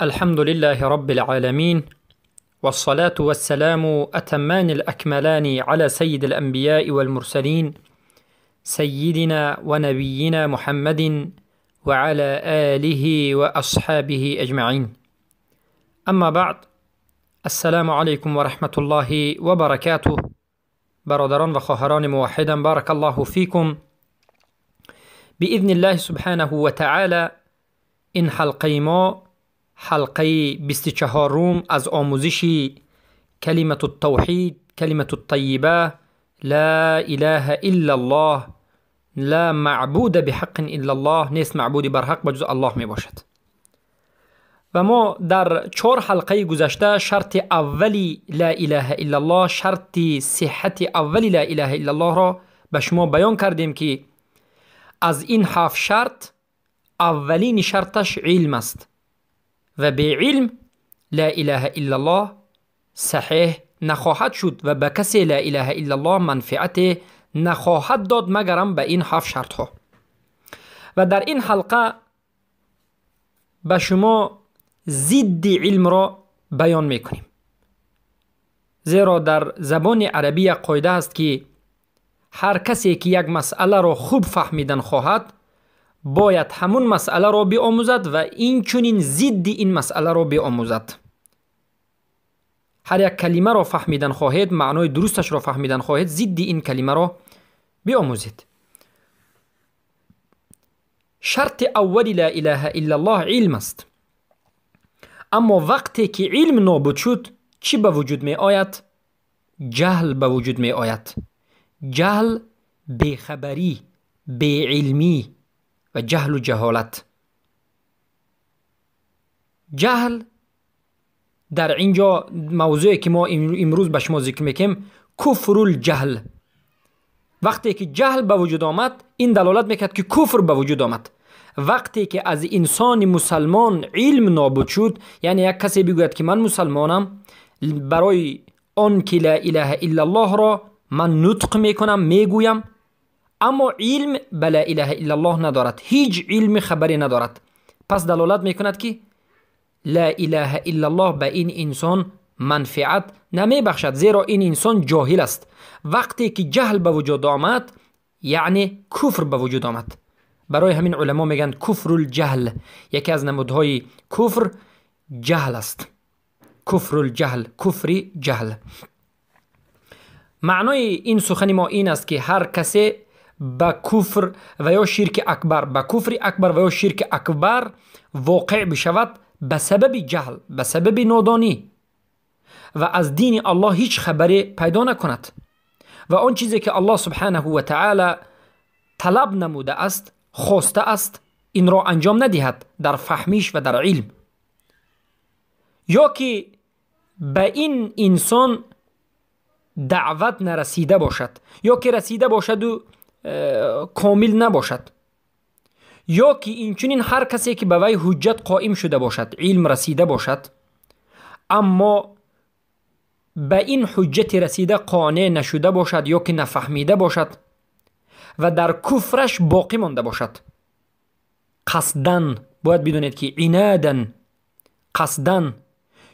الحمد لله رب العالمين، والصلاة والسلام أتمان الأكملان على سيد الأنبياء والمرسلين سيدنا ونبينا محمد وعلى آله وأصحابه أجمعين. أما بعد، السلام عليكم ورحمة الله وبركاته. برادران و خواهران موحدم، بارك الله فيكم. بإذن الله سبحانه وتعالى این حلقه ما حلقه 24 از آموزش کلمة التوحید، کلمة الطیبه، لا اله الا الله، لا معبود بحق الا الله، نیست معبودی بر حق بجز الله می باشد. و ما در 4 حلقه گذشته شرط اولی لا اله الا الله، شرط صحت اولی لا اله الا الله را به شما بیان کردیم که از این 7 شرط اولین شرطش علم است و به علم لا اله الا الله صحیح نخواهد شد و به کسی لا اله الا الله منفعت نخواهد داد مگرم به این 7 شرط ها. و در این حلقه به شما ضد علم را بیان میکنیم، زیرا در زبان عربی قاعده است که هر کسی که یک مسئله را خوب فهمیدن خواهد باید همون مسئله را بیاموزد و این چنین ضد این مسئله را بیاموزد. هر یک کلمه را فهمیدن خواهید، معنای درستش را فهمیدن خواهید، ضد این کلمه را بیاموزید. شرط اولی لا اله الا الله علم است. اما وقتی که علم نابود شد چی به وجود می آید؟ جهل به وجود می آید. جهل، بیخبری، بیعلمی و جهل و جهالت. جهل در اینجا موضوعی که ما امروز به شما ذکر میکنیم کفر الجهل. وقتی که جهل به وجود آمد این دلالت میکرد که کفر به وجود آمد. وقتی که از انسان مسلمان علم نابود شد، یعنی یک کسی بگوید که من مسلمانم، برای آن که لا اله الا الله را من نطق میکنم، میگویم، اما علم به لا اله الا الله ندارد، هیچ علم خبری ندارد، پس دلالت میکند که لا اله الا الله به این انسان منفعت نمی بخشد، زیرا این انسان جاهل است. وقتی که جهل به وجود آمد یعنی کفر به وجود آمد. برای همین علما میگن کفر الجهل، یکی از نمودهای کفر جهل است. کفر الجهل، کفر جهل. معنای این سخن ما این است که هر کسی به کفر و یا شرک اکبر، به کفر اکبر و یا شرک اکبر واقع بشود به سبب جهل، به سبب نادانی و از دین الله هیچ خبری پیدا نکند و آن چیزی که الله سبحانه و تعالی طلب نموده است، خواسته است، این را انجام ندهد در فهمیش و در علم، یا که به این انسان دعوت نرسیده باشد، یا که رسیده باشد و کامل نباشد، یا که اینچنین هر کسی که به وی حجت قائم شده باشد، علم رسیده باشد، اما به این حجت رسیده قانع نشده باشد یا که نفهمیده باشد و در کفرش باقی مانده باشد. قصدن، باید بدونید که عنادن، قصدن،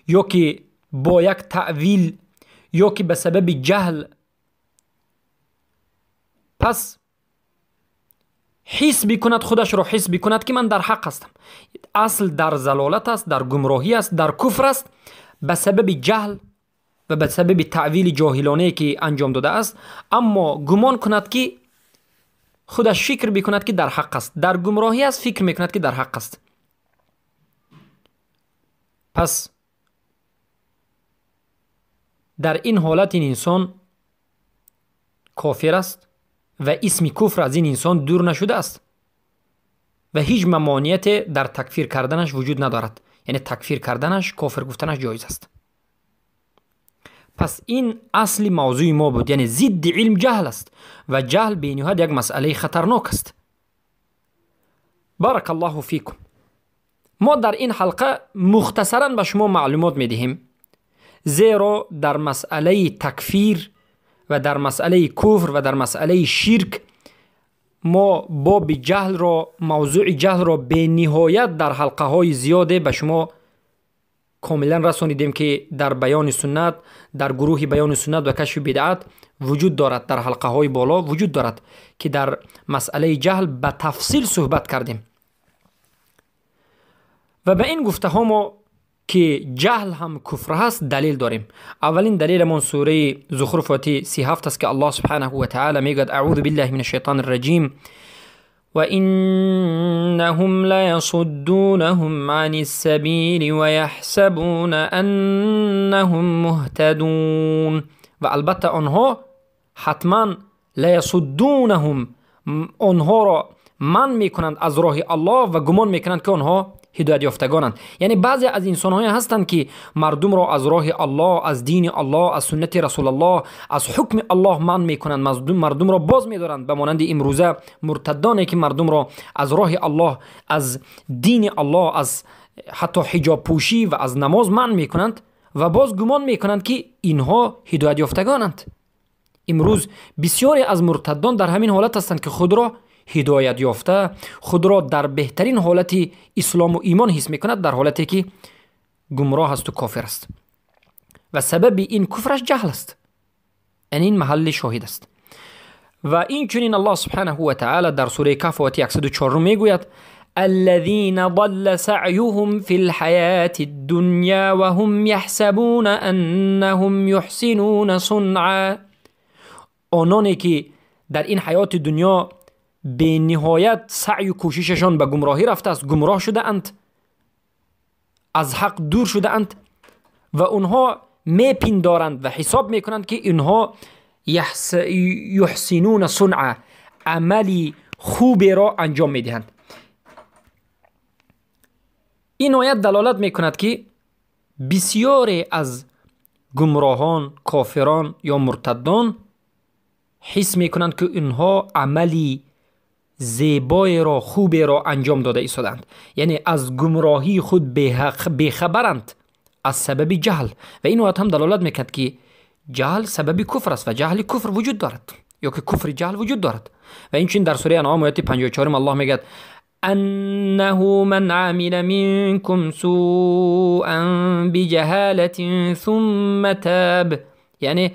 یا که با یک تأویل، یا که به سبب جهل، پس حس بکند، خودش را حس بکند که من در حق هستم. اصل در ضلالت است، در گمراهی است، در کفر است، به سبب جهل و به سبب تعویل جاهلانه که انجام داده است، اما گمان کند که خودش فکر بکند که در حق است، در گمراهی است، فکر میکند که در حق است. پس در این حالت این انسان کافر است و اسم کفر از این انسان دور نشده است و هیچ ممانعت در تکفیر کردنش وجود ندارد، یعنی تکفیر کردنش، کافر گفتنش جایز است. پس این اصل موضوع ما بود، یعنی ضد علم جهل است و جهل به نهایت یک مسئله خطرناک است. بارک الله فیکم. ما در این حلقه مختصرا به شما معلومات میدهیم، زیرا در مسئله تکفیر و در مسئله کفر و در مسئله شرک ما باب جهل را، موضوع جهل را به نهایت در حلقه های زیاده به شما کاملا رسانیدیم که در بیان سنت، در گروه بیان سنت و کشف بدعت وجود دارد، در حلقه های بالا وجود دارد که در مسئله جهل به تفصیل صحبت کردیم. و به این گفته ها ما که جهل هم کفر هست دلیل داریم. اولین دلیل من سوره زخرف آیه 37 است که الله سبحانه و تعالی میگوید اعوذ بالله من الشیطان الرجیم و انهم لیصدونهم عن السبیل و یحسبون انهم مهتدون. و البته آنها حتما لیصدونهم، آنها را من میکنند از راه الله و گمان میکنند که آنها هدایت یافتگانند. یعنی بعضی از انسان‌ها هستند که مردم را از راه الله، از دین الله، از سنت رسول الله، از حکم الله من میکنند، مردم را باز می‌دارند. به مانند امروزه مرتدانی که مردم را از راه الله، از دین الله، از حتی حجاب پوشی و از نماز من میکنند و باز گمان میکنند که اینها هدایت یافتگانند. امروز بسیاری از مرتدان در همین حالت هستند که خود را هدایت یافته، خود را در بهترین حالت اسلام و ایمان حس میکند، در حالتی که گمراه است و کافر است. و سبب این کفرش جهل است. این محل شاهد است. و این چنین الله سبحانه و تعالی در سوره کهف آیه 104 میگوید الذين ضل سعيهم في الحياة الدنيا وهم يحسبون انهم يحسنون صنعا. آنانی که در این حیات دنیا به نهایت سعی و کوشششان به گمراهی رفته است، گمراه شده اند، از حق دور شده اند و اونها میپندارند و حساب میکنند که اینها یحسنون صنعا، عملی خوبی را انجام میدهند. این آیت دلالت میکند که بسیاری از گمراهان، کافران یا مرتدان حس میکنند که اینها عملی زیبای را، خوبی را انجام داده ایستادند. یعنی از گمراهی خود بیخبرند از سبب جهل. و این آیت هم دلالت میکند که جهل سبب کفر است و جهل کفر وجود دارد یا که کفر جهل وجود دارد. و این چین در سوره انعام آیه 54 الله میگه انه من عمل منکم سوءا بجهالة ثم تاب. یعنی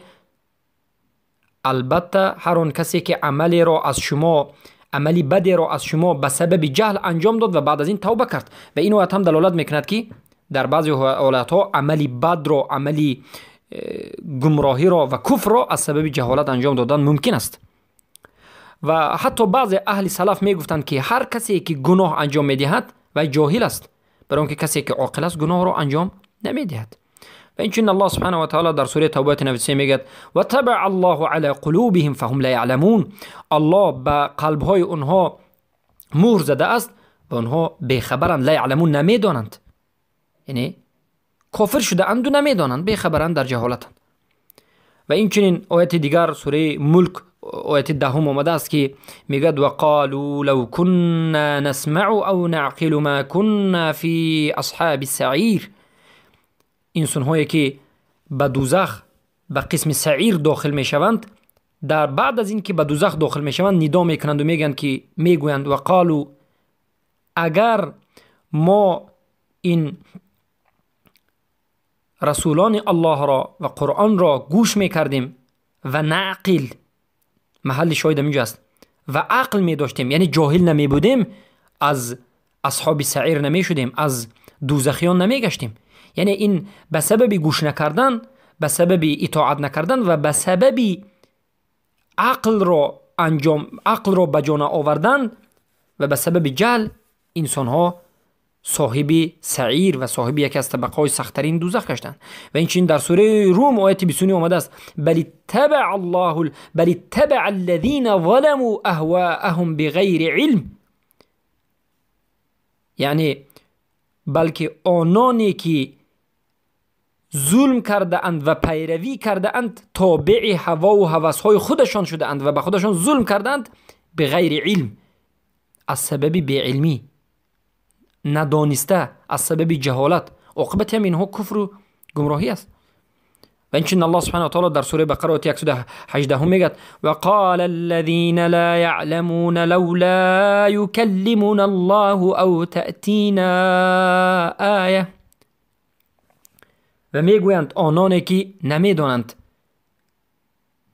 البته هر اون کسی که عملی را از شما، عملی بدی را از شما به سبب جهل انجام داد و بعد از این توبه کرد. و این آیت هم دلالت میکند که در بعضی حالتها عملی بد را، عملی گمراهی را و کفر را از سبب جهالت انجام دادن ممکن است. و حتی بعضی اهل سلف میگفتند که هر کسی که گناه انجام میدهد و جاهل است، برای اینکه کسی که عاقل است گناه را انجام نمیدهد. و این چون الله سبحانه و تعالی در سوره توبه 93 میگه و تبع الله علی قلوبهم فهم لا یعلمون. الله به قلب های اونها مهر زده است و اونها بیخبرند، لا یعلمون، نمیدانند. یعنی کافر شده اند و نمیدانند، بیخبرند، در جهالتند. و این چنین آیت دیگر سوره ملک آیت 10 آمده است که میگه و قالوا لو كنا نسمع او نعقل ما كنا في اصحاب السعیر. انسان هایی که به دوزخ، به قسم سعیر داخل میشوند، در بعد از این که به دوزخ داخل میشوند ندا میکنند و میگویند و قالوا اگر ما این رسولان الله را و قرآن را گوش میکردیم و نعقل، محل شاهد اینجا است، و عقل می داشتیم، یعنی جاهل نمی بودیم، از اصحاب سعیر نمی شدیم، از دوزخیان نمی گشتیم. یعنی این به سبب گوش نکردن، به سبب اطاعت نکردن و به سبب عقل را به جا آوردن و به سبب جهل انسان ها صاحب سعیر و صاحب یکی از طبقه‌های سخت‌ترین دوزخ گشتند. و این چین در سوره روم آیه 29 آمده است بل اتبع الذين ظلموا اهواءهم بغیر علم. یعنی بلکه آنانی که ظلم کرده اند و پیروی کرده اند تابع هوا و هوس‌های خودشان شده اند و به خودشان ظلم کرده اند بغیر علم، از سبب بی‌علمی، ندانسته، از سبب جهالت. عاقبت هم اینها کفر و گمراهی است. و اینچنین الله سبحانه و تعالی در سوره بقره 118 میگه و قال الذين لا يعلمون لولا يكلمنا الله او تأتينا آیه. و میگویند آنانی که نمیدانند،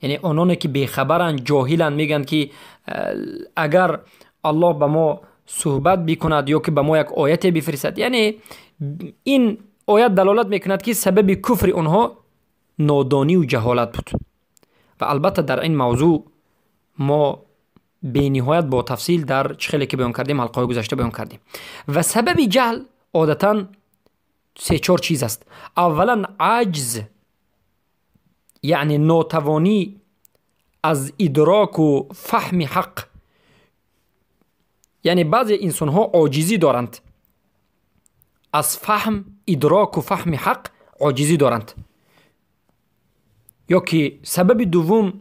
یعنی آنانی که بیخبرند، جاهلند، میگن که اگر الله به ما صحبت بکند یا که به ما یک آیت بفرستد، یعنی این آیت دلالت میکند که سبب کفر اونها نادانی و جهالت بود. و البته در این موضوع ما به نهایت با تفصیل در چخیلی که بیان کردیم، حلقه گذشته بیان کردیم. و سبب جهل عادتا 3-4 چیز است. اولا عجز، یعنی ناتوانی از ادراک و فهم حق، یعنی بعضی انسان ها عاجزی دارند از فهم، ادراک و فهم حق عاجزی دارند. یا که سبب دوم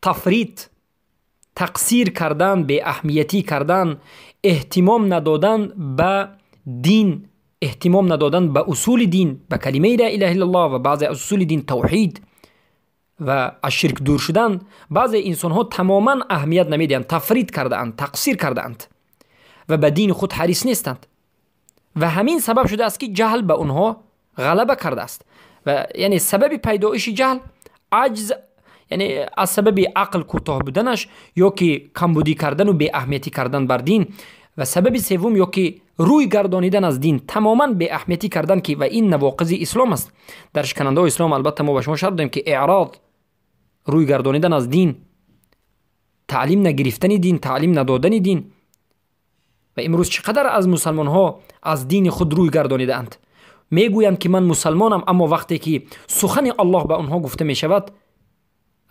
تفریط، تقصیر کردن، به اهمیتی کردن، اهتمام ندادن به دین، اهتمام ندادن به اصول دین، به کلمه لا اله الا الله و بعضی اصول دین، توحید و از شرک دور شدن. بعضی انسان ها تماما اهمیت نمیدن، تفریط کرده اند، تقصیر کرده اند و به دین خود حریص نیستند و همین سبب شده است که جهل به اونها غلبه کرده است. و یعنی سبب پیدایش جهل عجز، یعنی از سبب عقل کوتاه بودنش یا که کمبودی کردن و بی اهمیتی کردن بر دین. و سبب سوم یا که روی گردانیدن از دین، تماما بی اهمیتی کردن، که و این نواقض اسلام است. در شکننده اسلام البته ما به شما شرط دادیم که اعراض، روی گردانیدن از دین، تعلیم نگرفتن دین، تعلیم ندادن دین. و امروز چقدر از مسلمان ها از دین خود روی گردانیده اند، میگویند که من مسلمانم، اما وقتی که سخن الله به آنها گفته می شود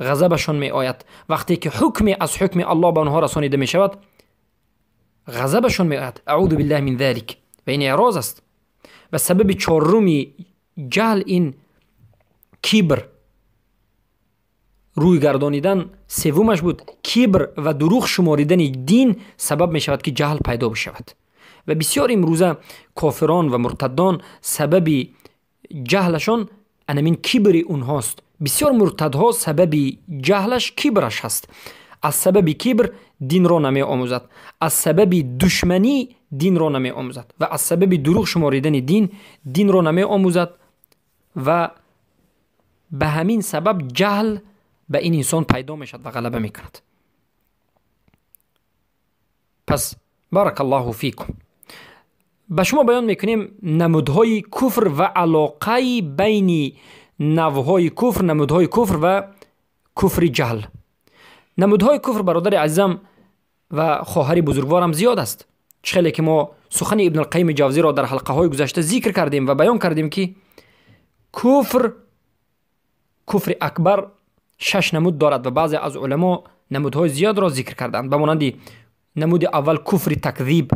غضبشان می آید. وقتی که حکم از حکم الله به آنها رسانیده می شود غضبشان می آید. اعوذ بالله من ذلك. و این اعراض است. و سبب چهارمی جهل این کبر، روی گردانیدن سومش بود. کبر و دروغ شماریدن دین سبب می شود که جهل پیدا بشود. و بسیار امروزه کافران و مرتدان سبب جهلشان انمین کبر اونهاست. بسیار مرتدها سبب جهلش کبرش هست. از سبب کبر دین را نمی آموزد، از سبب دشمنی دین را نمی آموزد و از سبب دروغ شماریدن دین را نمی آموزد و به همین سبب جهل به این انسان پیدا می شد و غلبه می کند. پس بارک الله فیکم. به شما بیان میکنیم نمودهای کفر و علاقه بین نوعهای کفر، نمودهای کفر و کفر جهل. نمودهای کفر برادر عزیزم و خواهر بزرگوارم زیاد است. چخیلی که ما سخن ابن القیم جوزی را در حلقه های گذشته ذکر کردیم و بیان کردیم که کفر اکبر 6 نمود دارد و بعضی از علما نمودهای زیاد را ذکر کردند. به مانند نمود اول کفر تکذیب،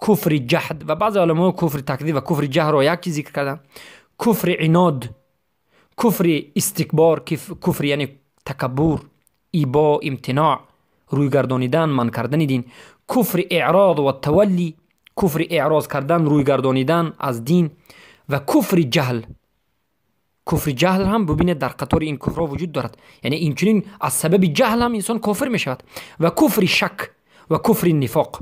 کفر جحد، و بعضی علما کفر تکذیب و کفر جهل را یکی ذکر کردند. کفر عناد، کفر استکبار، کفر یعنی تکبر، ایبا، امتناع، روی گردانیدن، من کردن دین. کفر اعراض و تولی، کفر اعراض کردن، روی گردانیدن از دین. و کفر جهل، کفر جهل هم ببینید در قطار این کفرها وجود دارد، یعنی اینچنین از سبب جهل هم انسان کافر می شود. و کفر شک و کفر نفاق،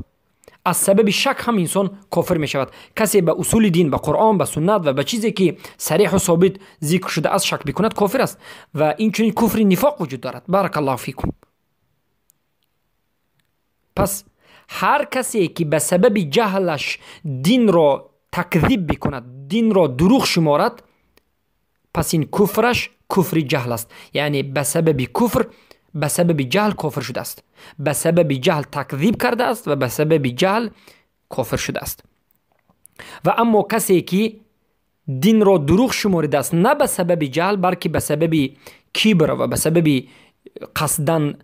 از سبب شک هم انسان کافر می شود. کسی به اصول دین، به قرآن، به سنت و به چیزی که صریح و ثابت ذکر شده از شک بکند کافر است. و اینچنین کفر نفاق وجود دارد. بارک الله فیکم. پس هر کسی که به سبب جهلش دین را تکذیب بکند، دین را دروغ شمارد، پس این کفرش کفر جهل است. یعنی به سبب کفر، به سبب جهل کافر شده است، به سبب جهل تکذیب کرده است و به سبب جهل کافر شده است. و اما کسی که دین را دروغ شمارده است، نه به سبب جهل بلکه به سبب کبر و به سبب قصدن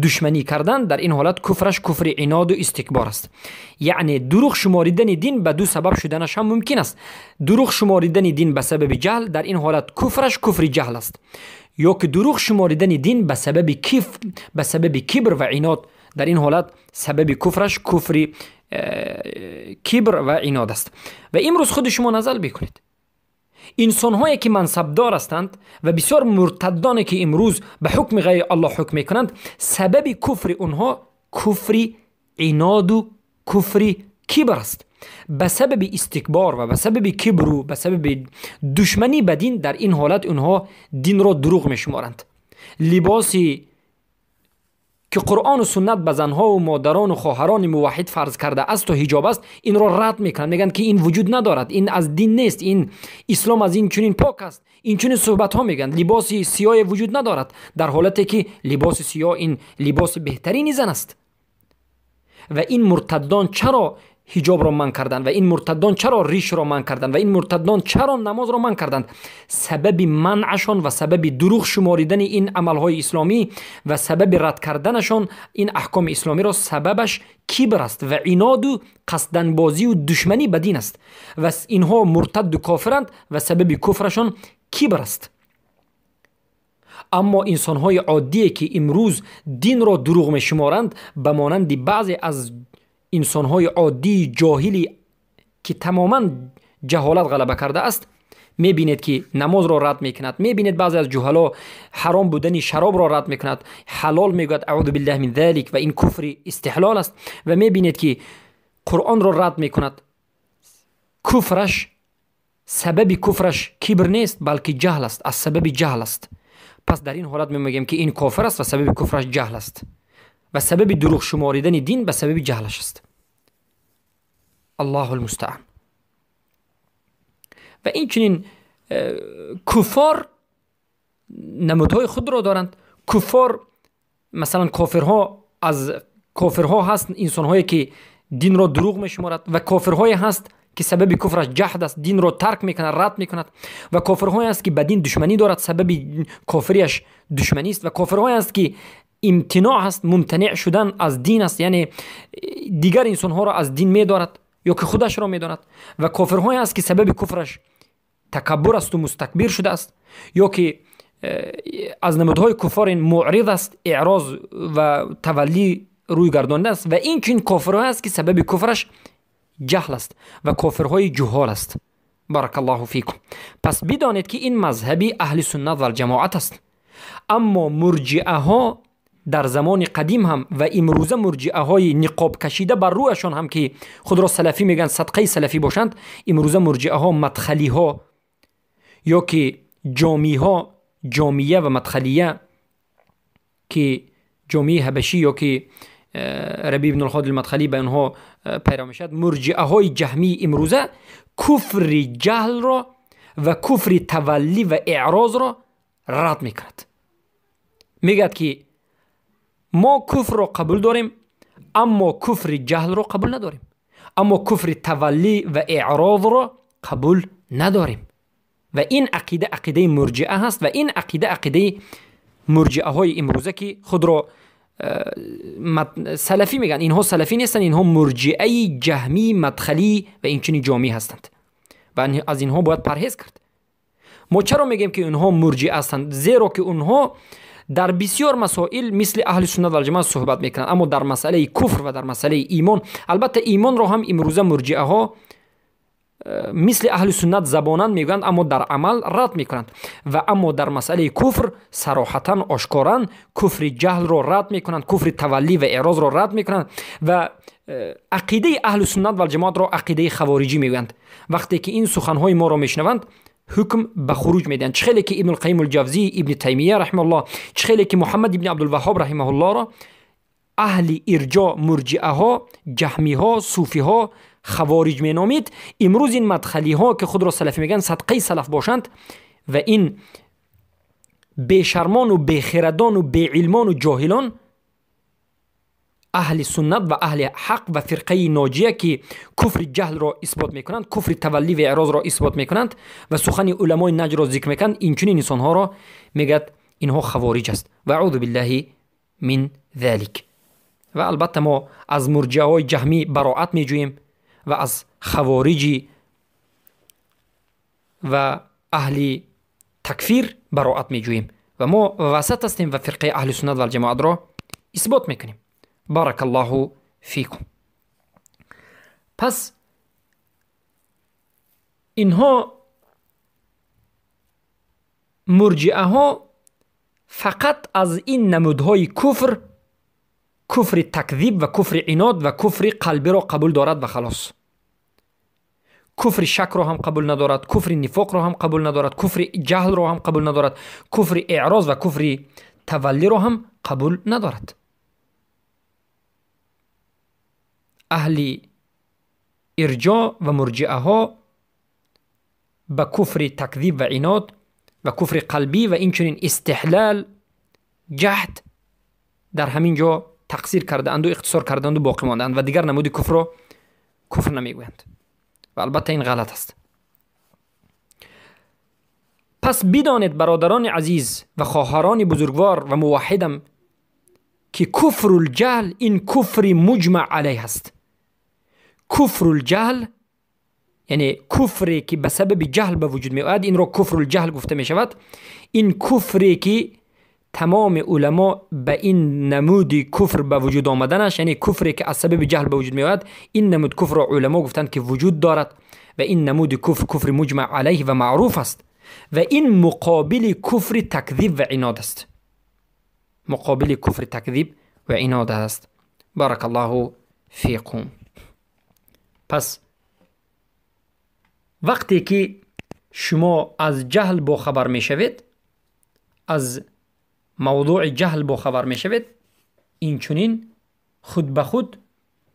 دشمنی کردن، در این حالت کفرش کفر عناد و استکبار است. یعنی دروغ شماریدن دین به دو سبب شدنش هم ممکن است. دروغ شماریدن دین به سبب جهل، در این حالت کفرش کفر جهل است، یا که دروغ شماریدن دین به سبب کبر و عناد، در این حالت سبب کفرش کفر کبر و عناد است. و امروز خود شما نظر بکنید، انسان هایی که منصبدار هستند و بسیار مرتدانی که امروز به حکم غیر الله حکم میکنند، سبب کفر اونها کفر عناد و کفر کبر است. به سبب استکبار و به سبب کبر و به سبب دشمنی به دین، در این حالت اونها دین را دروغ میشمارند. لباسی که قرآن و سنت به زنها و مادران و خواهران موحد فرض کرده است و حجاب است، این را رد میکنند، میگن که این وجود ندارد، این از دین نیست، این اسلام از این چنین پاک است. این چنین صحبت ها میگن. لباس سیاه وجود ندارد، در حالتی که لباس سیاه این لباس بهترین زن است. و این مرتدان چرا حجاب را منع کردند و این مرتدان چرا ریش را منع کردند و این مرتدان چرا نماز را منع کردند؟ سبب منعشان و سبب دروغ شماریدن این عملهای اسلامی و سبب رد کردنشان این احکام اسلامی را سببش کبر است و عناد و قصدن بازی و دشمنی به دین است و اینها مرتد و کافرند و سبب کفرشان کبر است. اما انسان‌های عادی که امروز دین را دروغ می‌شمارند، به مانند بعضی از انسان‌های عادی جاهلی که تماماً جهالت غلبه کرده است، می‌بینید که نماز را رد می‌کند. می‌بینید بعضی از جهلا حرام بودن شراب را رد می‌کند، حلال می‌گوید اعوذ بالله من ذلک و این کفر استحلال است. و می‌بینید که قرآن را رد می‌کند. کفرش، سبب کفرش کبر نیست بلکه جهل است، از سبب جهل است. پس در این حالت میگیم که این کافر است و سبب کفرش جهل است و سبب دروغ شماریدن دین به سبب جهلش است. الله المستعان. و این چنین کفار نمودهای خود را دارند. کفار مثلا کافرها هست انسان‌هایی که دین را دروغ میشمارد و کافرهای هست که سبب کفرش جهد است، دین را ترک میکند، رد میکند. و کافرهای است که به دین دشمنی دارد، سبب کافریش دشمنی است. و کافرهای است که امتناع هست، ممتنع شدن از دین است، یعنی دیگر انسانها را از دین میدارد یا که خودش را میداند. و کافرهای است که سبب کفرش تکبر است و مستکبر شده است، یا که از نمودهای کفار معرض است، اعراض و تولی روی گردانده است. و این چنین کافرهای است که سبب کفرش جهل است و کافرهای جهال است. بارک الله فیکم. پس بدانید که این مذهبی اهل سنت و الجماعت است. اما مرجئه ها در زمان قدیم هم و امروزه مرجئه های نقاب کشیده بر رویشان هم که خود را سلفی میگن، صدقه سلفی باشند، امروزه مرجئه ها مدخلی ها یا که جامی ها، جامیه و مدخلیه که جامیه حبشی یا که ربیع بن الهادی المدخلی به اونها پیرو میشد، مرجئه های جهمی امروزه کفر جهل را و کفر تولی و اعراض را رد میکند. میگد که ما کفر را قبول داریم اما کفر جهل را قبول نداریم، اما کفر تولی و اعراض را قبول نداریم. و این عقیده مرجئه هست و این عقیده مرجئه های امروزه که خود را سلفی میگن. اینها سلفی نیستن، اینها مرجئه جهمی مدخلی و این چنین جامی هستند و از اینها باید پرهیز کرد. ما چرا میگیم که اینها مرجئه هستند؟ زیرا که اونها در بسیار مسائل مثل اهل سنت و الجماعت صحبت میکنند، اما در مسئله کفر و در مسئله ایمان، البته ایمان را هم امروزه مرجئه ها مثل اهل سنت زبانان میگویند اما در عمل رد میکنند. و اما در مسئله کفر صراحتا آشکارا کفر جهل را رد میکنند، کفر تولی و اعراض را رد میکنند و عقیده اهل سنت و الجماعت را عقیده خوارجی میگویند. وقتی که این سخنهای ما را میشنوند حکم به خروج میدن. چه خیلی که ابن القیم الجوزی، ابن تیمیه رحمه الله، چه خیلی که محمد ابن عبدالوهاب رحمه الله را اهل ارجاء مرجئه ها، جهمی ها، صوفی ها، خوارج می نامید، امروز این مدخلی ها که خود را سلفی میگن صدقه سلف باشند و این بیشرمان و بیخردان و بیعلمان و جاهلان اهل سنت و اهل حق و فرقه ناجیه که کفر جهل را اثبات میکنند، کفر تولی و اعراض را اثبات میکنند و سخن علمای نجر را ذکر میکنند، این چنین انسان ها را میگد اینها خوارج است و اعوذ بالله من ذلک. و البته ما از مرجئه های جهمی براءت میجوییم و از خوارجی و اهل تکفیر براءت میجوییم و ما وسط هستیم و فرقه اهل سنت و الجماعت را اثبات میکنیم. بارک الله فیکم. پس اینها مرجئه ها فقط از این نمودهای کفر تکذیب و کفر عناد و کفر قلبی را قبول دارد و خلاص. کفر شک رو هم قبول ندارد، کفر نفاق رو هم قبول ندارد، کفر جهل رو هم قبول ندارد، کفر اعراض و کفر تولی رو هم قبول ندارد. اهل ارجاء و مرجئه ها به کفر تکذیب و عناد و کفر قلبی و اینچنین استحلال جهد در همین جا تقصیر کرده اند و اختصار کرده اند و باقی ماندند و دیگر نمود کفر را کفر نمیگویند و البته این غلط است. پس بدانید برادران عزیز و خواهران بزرگوار و موحدم که کفر الجهل این کفر مجمع علیه است. کفر الجهل یعنی کفری که به سبب جهل به وجود می آید، این را کفر الجهل گفته می شود. این کفری که تمام علما به این نمود کفر به وجود آمدنش، یعنی کفری که از سبب جهل به وجود می آید، این نمود کفر را علما گفتند که وجود دارد و این نمود کفر مجمع علیه و معروف است و این مقابل کفر تکذیب و عناد است. مقابل کفر تکذیب و عناد است. بارک الله فیکم. پس وقتی که شما از جهل با خبر می شوید، از موضوع جهل با خبر می شوید، این چنین خود به خود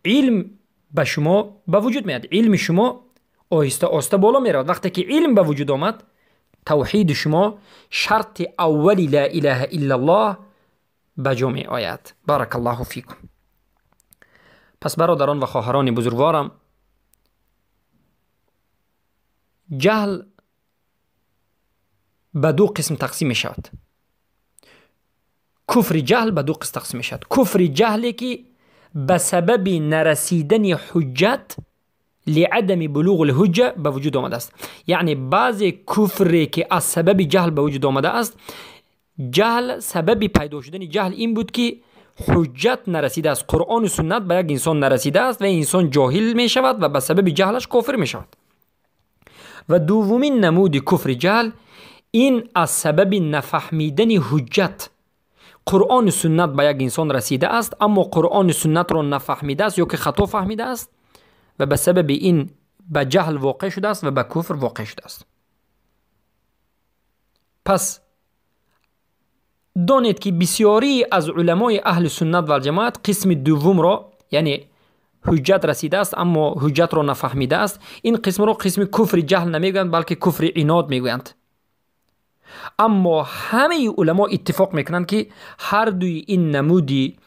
علم به شما به وجود می آید. علم شما آهسته آهسته بالا می رود. وقتی که علم به وجود آمد، توحید شما شرط اولی لا اله الا الله به جا می آید. بارک الله فیکم. پس برادران و خواهران بزرگوارم، جهل به دو قسم تقسیم می شود. کفر جهل به دو قسم تقسیم می شود. کفر جهلی که به سبب نرسیدن حجت لعدم بلوغ الحجه به وجود آمده است. یعنی بعضی کفری که از سبب جهل به وجود آمده است، جهل سبب پیدا شدن جهل این بود که حجت نرسیده است، قرآن و سنت به یک انسان نرسیده است و انسان جاهل می شود و به سبب جهلش کافر می شود. و دومین نمود کفر جهل این از سبب نفهمیدن حجت. قرآن و سنت به یک انسان رسیده است اما قرآن و سنت را نفهمیده است یا که خطا فهمیده است و به سبب این به جهل واقع شده است و به کفر واقع شده است. پس دانید که بسیاری از علمای اهل سنت و جماعت قسم دوم را، یعنی حجت رسیده است اما حجت را نفهمیده است، این قسم را قسم کفر جهل نمیگویند بلکه کفر عناد میگویند. اما همه علما اتفاق میکنند که هر دوی این نمودی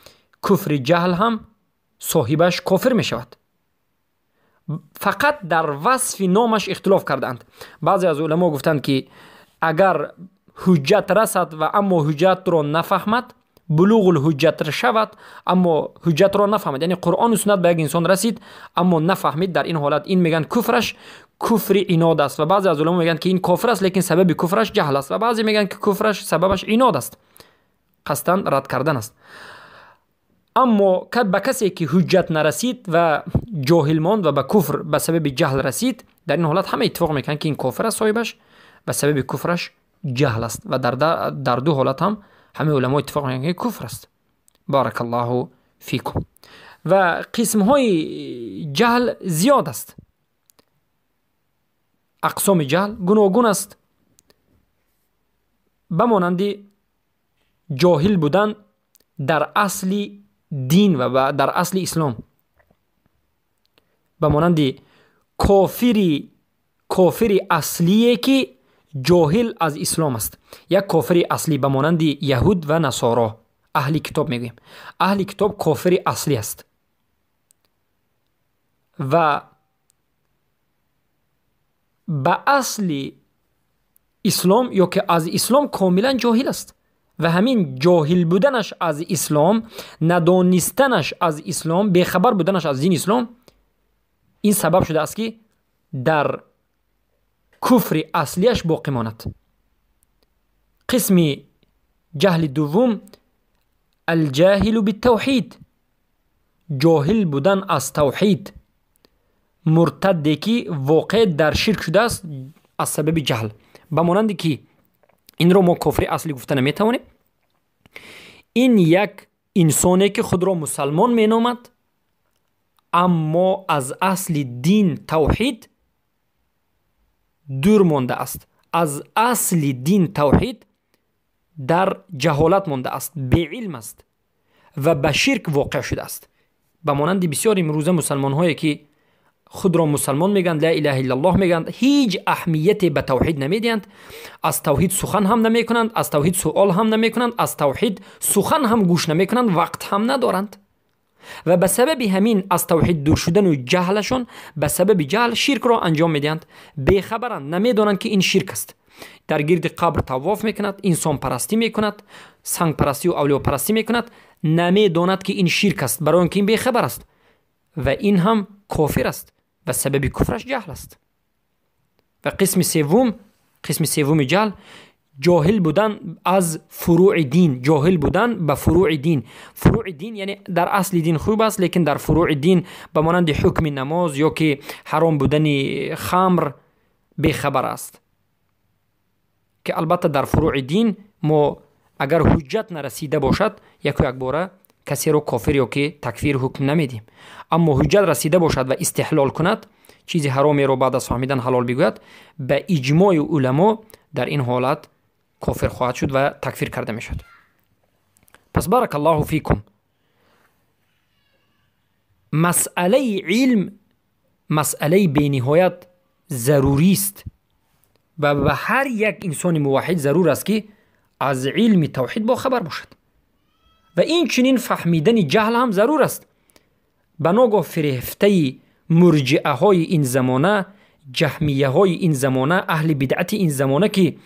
کفر جهل هم صاحبش کافر میشود. فقط در وصف نامش اختلاف کردند. بعضی از علما گفتند که اگر حجت رسد و اما حجت را نفهمد، بلوغ الحجت شود اما حجت را نفهمد، یعنی قرآن و سنت به یک انسان رسید اما نفهمید، در این حالت این میگن کفرش کفر عناد است. و بعضی از علما میگن که این کافر است لیکن سبب کفرش جهل است و بعضی میگن که کفرش سببش عناد است، قصداً رد کردن است. اما به کسی که حجت نرسید و جاهل ماند و به کفر به سبب جهل رسید، در این حالت همه اتفاق میکنن که این کافر است صاحبش و سبب کفرش جهل است و در دو حالت هم همه علما اتفاق میکنن که کفر است. بارک الله فیکم. و قسم های جهل زیاد است. اقسام جهل گوناگون است. بمانند جاهل بودن در اصل دین و در اصل اسلام، بمانند کافری اصلیه که جاهل از اسلام است. یک کافر اصلی بمانند یهود و نصارا، اهل کتاب میگویم، اهل کتاب کافر اصلی است و به اصل اسلام یا که از اسلام کاملا جاهل است و همین جاهل بودنش از اسلام، ندانستنش از اسلام، بیخبر بودنش از دین اسلام، این سبب شده است که در کفر اصلیش باقی ماند. قسم جهل دوم الجاهل بالتوحید، جاهل بودن از توحید، مرتدی که واقع در شرک شده است از سبب جهل. بمانند که این رو ما کفر اصلی گفته نمیتوانیم. این یک انسانی که خود را مسلمان مینامد اما از اصل دین توحید دور مانده است. از اصل دین توحید در جهالت مانده است، بی علم است و به شرک واقع شده است. به مانند بسیاری امروزه مسلمان هایی که خود را مسلمان میگن، لا اله الا الله میگن، هیچ اهمیت به توحید نمیدهند، از توحید سخن هم نمیکنند، از توحید سوال هم نمیکنند، از توحید سخن هم گوش نمیکنند، وقت هم ندارند و به سبب همین از توحید دور شدن و جهلشون به سبب جهل شرک را انجام میدهند. بیخبرند، نمیدانند که این شرک است. در گرد قبر طواف میکند، انسان پرستی میکند، سنگ پرستی و اولیا پرستی میکند، نمیداند که این شرک است، برای اینکه این بیخبر است و این هم کافر است و سبب کفرش جهل است. و قسم سوم جهل، جاهل بودن از فروع دین، جاهل بودن به فروع دین. فروع دین یعنی در اصل دین خوب است، لیکن در فروع دین به مانند حکم نماز یا که حرام بودن خمر بیخبر است، که البته در فروع دین ما اگر حجت نرسیده باشد یک باره کسی رو کافر یا که تکفیر حکم نمیدیم، اما حجت رسیده باشد و استحلال کند، چیز حرامی رو بعد از فهمیدن حلال بگوید، به اجماع علما در این حالت کافر خواهد شد و تکفیر کرده می شد. پس بارک الله فیکم، مسئله علم مسئله بینهایت ضروری است و به هر یک انسان موحد ضرور است که از علم توحید با خبر باشد و این چنین فهمیدن جهل هم ضرور است. بناگاه فریفته مرجعه های این زمانه، جهمیه های این زمانه، اهل بدعت این زمانه که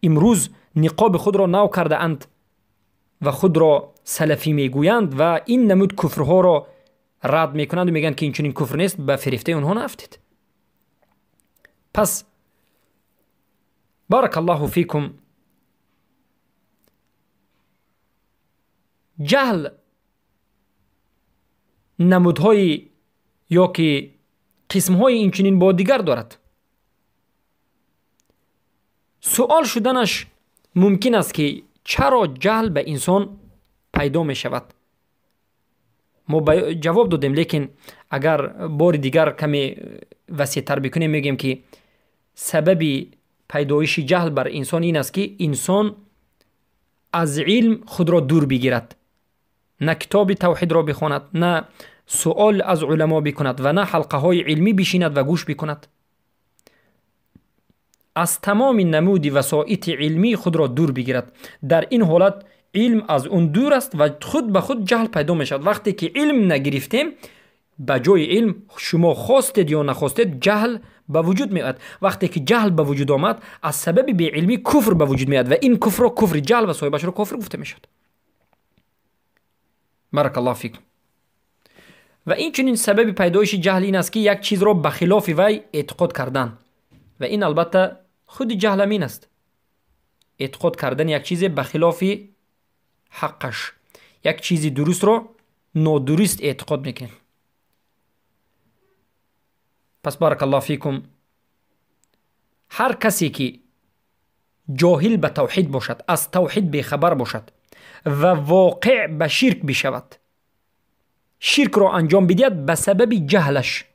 امروز نقاب خود را نو کرده اند و خود را سلفی میگویند و این نمود کفرها را رد میکنند و میگن که این چنین کفر نیست، به فریفته اونها نافتید. پس بارک الله فیکم، جهل نمودهای یا که قسمهای این چنین با دیگر دارد. سوال شدنش ممکن است که چرا جهل به انسان پیدا می شود. ما جواب دادیم، لیکن اگر بار دیگر کمی وسیع تر بکنیم میگیم که سبب پیدایش جهل بر انسان این است که انسان از علم خود را دور بگیرد، نه کتاب توحید را بخواند، نه سوال از علما بکند و نه حلقه های علمی بشیند و گوش بکند. از تمام نمود وسایط علمی خود را دور بگیرد. در این حالت علم از اون دور است و خود به خود جهل پیدا می شود. وقتی که علم نگرفتیم، به جای علم شما خواستید یا نخواستید جهل به وجود می آید. وقتی که جهل به وجود آمد، از سبب بی علمی کفر به وجود می آید و این کفر را کفر جهل و صاحبش را کافر گفته می شود. بارک الله فیکم. و این چنین سبب پیدایش جهل این است که یک چیز را به خلاف وی اعتقاد کردن و این البته خود جهل همین است. اعتقاد کردن یک چیز به خلاف حقش، یک چیزی درست را نادرست اعتقاد میکنه. پس بارک الله فیکم، هر کسی که جاهل به توحید باشد، از توحید بیخبر باشد و واقع به شرک بشود، شرک را انجام بدهد به سبب جهلش،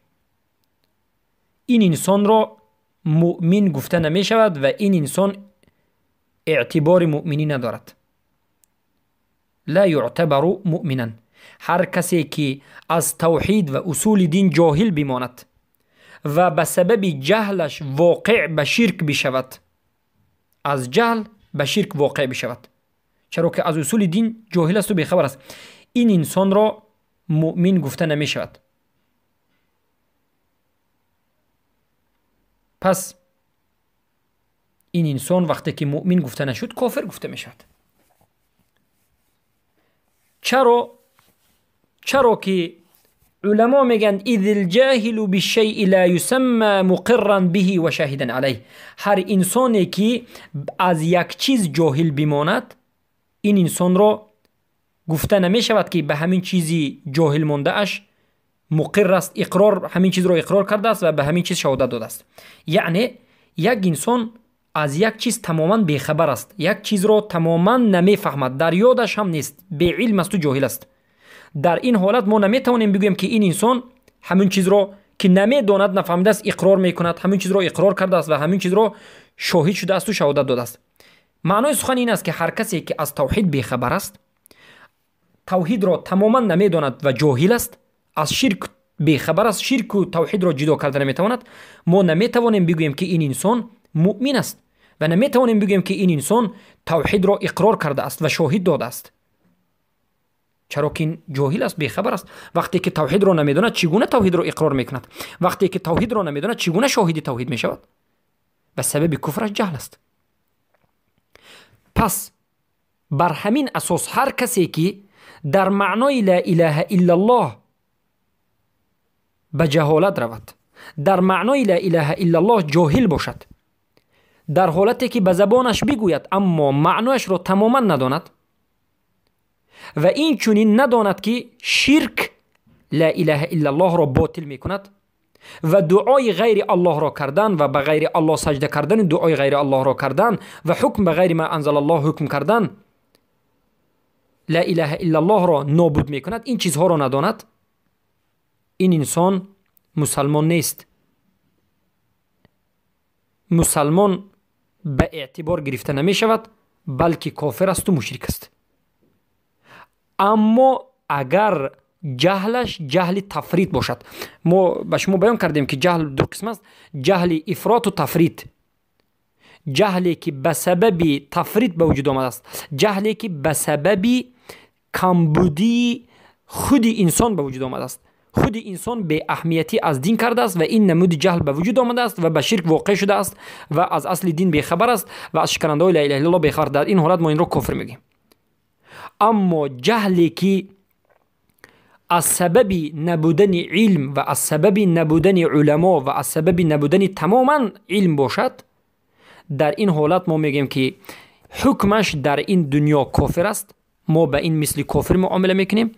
این انسان را مؤمن گفته نمی شود و این انسان اعتبار مؤمنی ندارد. لا یعتبر مؤمنا. هر کسی که از توحید و اصول دین جاهل بماند و به سبب جهلش واقع به شرک بشود، از جهل به شرک واقع بشود، چرا که از اصول دین جاهل است و بیخبر است، این انسان را مؤمن گفته نمی شود. پس این انسان وقتی که مؤمن گفته نشد، کافر گفته می شود. چرا که علما میگن اذ الجاهل بالشیء لا یسمى مقرا به و شاهدا علیه. هر انسانی که از یک چیز جاهل بماند، این انسان را گفته نمی شود که به همین چیزی جاهل مانده اش مقر است، اقرار، همین چیز را اقرار کرده است و به همین چیز شهادت داده است. یعنی یک انسان از یک چیز تماما بیخبر است، یک چیز را تماما نمی فهمد، در یادش هم نیست، بی علم است و جاهل است. در این حالت ما نمی توانیم بگوییم که این انسان همین چیز را که نمیداند نفهمیده است اقرار میکند، همین چیز رو اقرار کرده است و همین چیز رو شاهد شده است و شهادت داده است. معنای سخن این است که هر کسی که از توحید بیخبر است، توحید را تماما نمیداند و جاهل است، از شرک بیخبر است، شرک و توحید را جدا کرده نمیتواند، ما نمیتوانیم بگوییم که این انسان مؤمن است و نمیتوانیم بگوییم که این انسان توحید را اقرار کرده است و شاهد داده است، چرا که این جاهل است، بیخبر است. وقتی که توحید را نمیداند چگونه توحید را اقرار میکند؟ وقتی که توحید را نمیداند چگونه شاهد توحید میشود؟ و سبب کفرش جهل است. پس بر همین اساس هر کسی که در معنای لا اله الا الله به جهالت رود، در معنای لا اله الا الله جاهل باشد، در حالتی که به زبانش بگوید اما معنایش را تماما نداند و این چنین نداند که شرک لا اله الا الله را باطل می کند و دعای غیر الله را کردن و به غیر الله سجده کردن، دعای غیر الله را کردن و حکم به غیر ما انزل الله حکم کردن لا اله الا الله را نابود می کند، این چیزها را نداند، این انسان مسلمان نیست. مسلمان به اعتبار گرفته نمی شود، بلکه کافر است و مشرک است. اما اگر جهلش جهل تفرید باشد، ما به شما بیان کردیم که جهل دو قسم است: جهل افراط و تفرید. جهلی که به سبب تفرید به وجود آمده است، جهلی که به سبب کمبودی خود انسان به وجود آمده است، خود انسان به اهمیتی از دین کرده است و این نمود جهل به وجود آمده است و به شرک واقع شده است و از اصل دین بیخبر است و از شکننده‌های لا اله الا الله بیخبر. در این حالت ما این را کفر میگیم. اما جهلی که از سبب نبودن علم و از سبب نبودن علما و از سبب نبودن تماما علم باشد، در این حالت ما میگیم که حکمش در این دنیا کافر است، ما به این مثل کافر معامله میکنیم.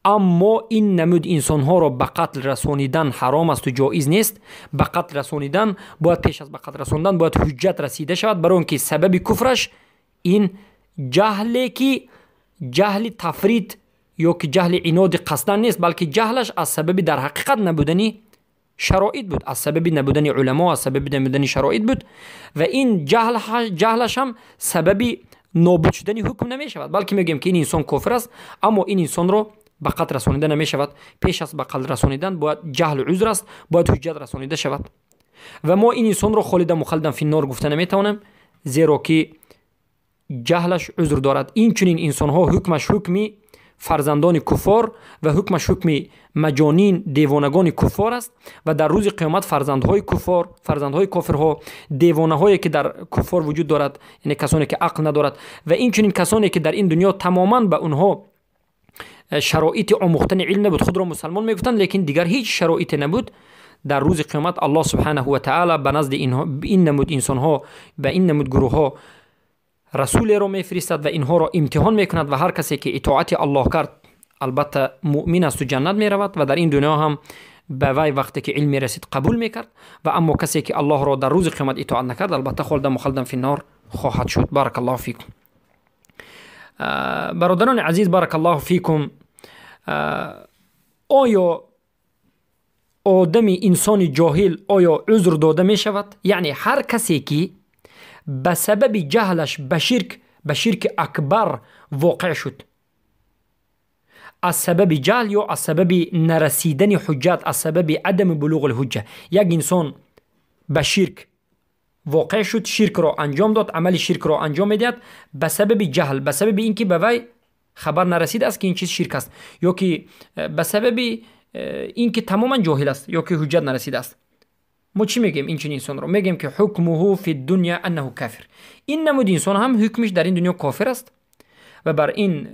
اما این نمود انسان ها را به قتل رسانیدن حرام است و جایز نیست. به قتل رسانیدن باید، پیش از به قتل رسانیدن باید حجت رسیده شود، برای اون که سبب کفرش این جهلی که جهل تفرید یا که جهل عناد قصدن نیست، بلکه جهلش از سبب در حقیقت نبودنی شرایط بود، از سبب نبودن علما، از سبب نبودن شرایط بود و این جهلش هم سبب نابود شدن حکم نمی شود، بلکه میگیم که این انسان کافر است. اما این انسان رو به قتل رسانیده نمی شود. پیش از به قتل رسانیدن باید جهل عذر است، باید حجت رسانیده شود و ما این انسان رو خالدا مخلدا فی النار گفته نمی توانیم، زیرا که جهلش عذر دارد. این چنین انسان ها حکمش حکمی فرزندان کفار و حکمش حکم مجانین دیوانگان کفار است و در روز قیامت فرزندهای کفار، فرزندهای کافرها، دیوانه هایی که در کفار وجود دارد، یعنی کسانی که عقل ندارد و این چنین کسانی که در این دنیا تماما به اونها شرایط آموختن علم نبود، خود را مسلمان میگفتند لیکن دیگر هیچ شرایطی نبود، در روز قیامت الله سبحانه و تعالی به نزد این نمود انسان ها، به این نمود گروه ها رسول را میفرستد و اینها را امتحان میکند و هر کسی که اطاعت الله کرد البته مؤمن است و جنت میرود و در این دنیا هم به وی وقتی که علم رسید قبول میکرد و اما کسی که الله را در روز قیامت اطاعت نکرد البته خالدا مخلدا فی النار خواهد شد. بارک الله فیکم. برادران عزیز، بارک الله فیکم. آیا آدم انسان جاهل آیا عذر داده می شود؟ یعنی هر کسی که به سبب جهلش به شرک اکبر واقع شد، از سبب جهل یا از سبب نرسیدن حجت، از سبب عدم بلوغ الحجه، یک انسان به شرک واقع شد، شرک را انجام داد، عمل شرک را انجام میدهد به سبب جهل، به سبب اینکه به وی خبر نرسید است که این چیز شرک است، یا که به سبب اینکه تماما جاهل است یا که حجت نرسیده است. ما چی میگیم این چنین انسان رو؟ میگیم که حکمه فی الدنیا انه کافر. این نمود انسان هم حکمش در این دنیا کافر است و بر این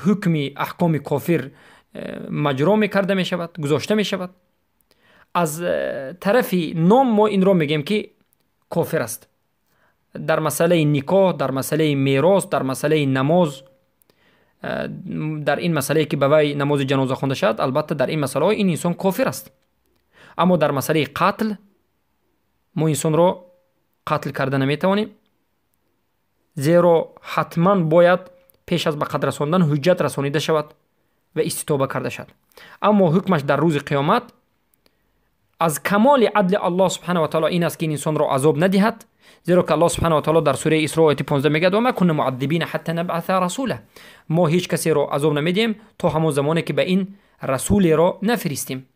حکم احکام کافر مجرا میکرده میشود، گذاشته میشود. از طرف نام ما این رو میگیم که کافر است. در مسئله نکاح، در مسئله میراث، در مسئله نماز، در این مسئله که به وی نماز جنازه خوانده شد، البته در این مسئله این انسان کافر است. اما در مسئله قتل ما انسان رو قتل کرده نمیتوانیم، زیرا حتما باید پیش از به قتل رساندن حجت رسانیده شود و استتابه کرده شد. اما حکمش در روز قیامت از کمال عدل الله سبحانه و تعالی این است که این انسان را عذاب ندهد، زیرا که الله سبحانه و تعالی در سوره اسراء آیه 15 میگه و ما کنا معذبین حتی نبعث رسولا، ما هیچ کسی را عذاب نمیدیم تا همون زمانی که به این رسول را نفرستیم.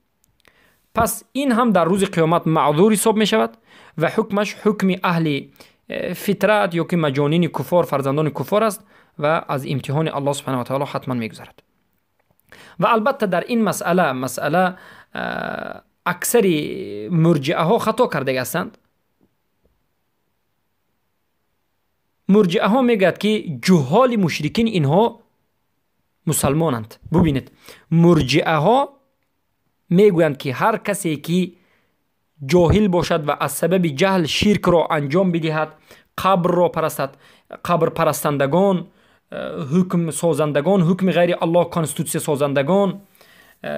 پس این هم در روز قیامت معذور حساب می شود و حکمش حکم اهل فطرت یا که مجانین کفار، فرزندان کفار است و از امتحان الله سبحانه و تعالی حتما میگذرد. و البته در این مسئله اکثر مرجئه ها خطا کرده هستند. مرجئه ها میگوید که جهال مشرکین اینها مسلمانند. ببینید مرجئه ها میگویند که هر کسی که جاهل باشد و از سبب جهل شرک را انجام بدهد، قبر را پرستد، قبر پرستندگان، حکم سازندگان، حکم غیر الله کانستیتوسی سازندگان،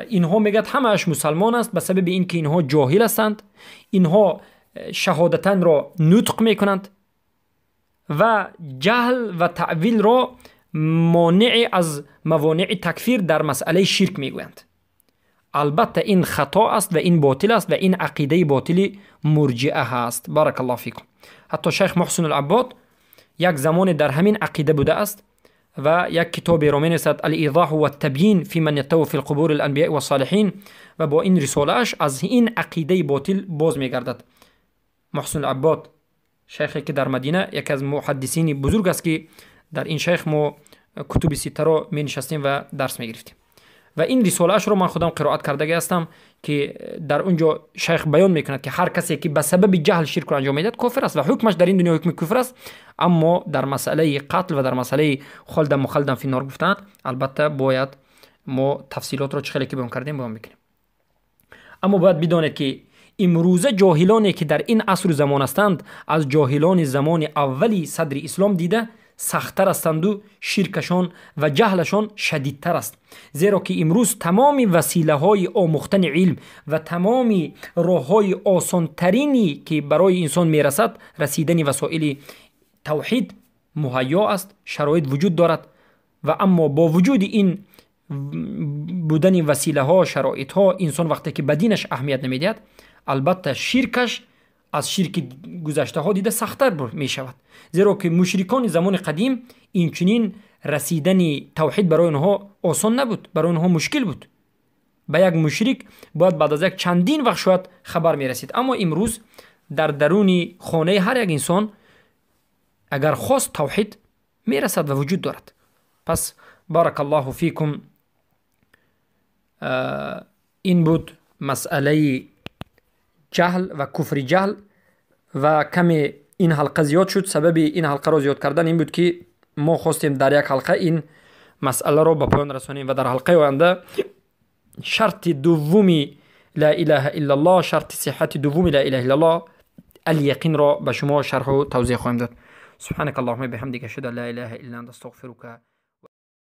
اینها میگد همهش مسلمان است به سبب اینکه اینها جاهل هستند. اینها شهادتن را نطق میکنند و جهل و تعویل را مانع از موانع تکفیر در مسئله شرک میگویند. البته این خطا است و این باطل است و این عقیده باطل مرجئه هست. بارک الله فیکم. حتی شیخ محسن العباد یک زمان در همین عقیده بوده است و یک کتابی را می‌نویسد الایضاح و التبیین فی من یتو فی القبور الانبیاء و الصالحین و با این رساله‌اش از این عقیده باطل باز می‌گردد. محسن العباد شیخی که در مدینه یک از محدثین بزرگ است که در این شیخ ما کتب سیته را می‌نشستیم و درس می‌گرفتیم و این رساله‌اش رو من خودم قرائت کرده هستم که در اونجا شیخ بیان میکند که هر کسی که به سبب جهل شرک را انجام میدهد کافر است و حکمش در این دنیا حکم کفر است. اما در مسئله قتل و در مسئله خلد مخلدن فی النار گفتند البته باید ما تفصیلات را چخیلی که بیان کردیم بیان بکنیم. اما باید بدانید که امروزه جاهلانی که در این عصر و زمان هستند از جاهلان زمان اولی صدر اسلام دیده سخت‌تر هستند و شرکشان و جهلشان شدیدتر است، زیرا که امروز تمام وسیله‌های آموختن علم و تمام راه‌های آسان‌ترینی که برای انسان میرسد رسیدن وسایل توحید مهیا است، شرایط وجود دارد و اما با وجود این بودن وسیله‌ها، شرایط‌ها، انسان وقتی که به دینش اهمیت نمیدهد البته شرکش از شرک گذشته ها دیده سخت‌تر می شود، زیرا که مشرکان زمان قدیم این چنین رسیدن توحید برای آنها آسان نبود، برای آنها مشکل بود. به یک مشرک باید بعد از یک چندین وقت شاید خبر می رسید. اما امروز در درون خانه هر یک انسان اگر خواست توحید می رسد و وجود دارد. پس بارک الله فیکم. این بود مسئله جهل و کفر جهل و کمی این حلقه زیاد شد. سبب این حلقه را زیاد کردن این بود که ما خواستیم در یک حلقه این مسئله را به پایان رسانیم و در حلقه آینده شرط دومی لا اله الا الله، شرط صحت دومی لا اله الا الله الیقین را به شما شرح و توضیح خواهیم داد. سبحانك اللهم بحمدك اشهد ان لا اله الا انت استغفرك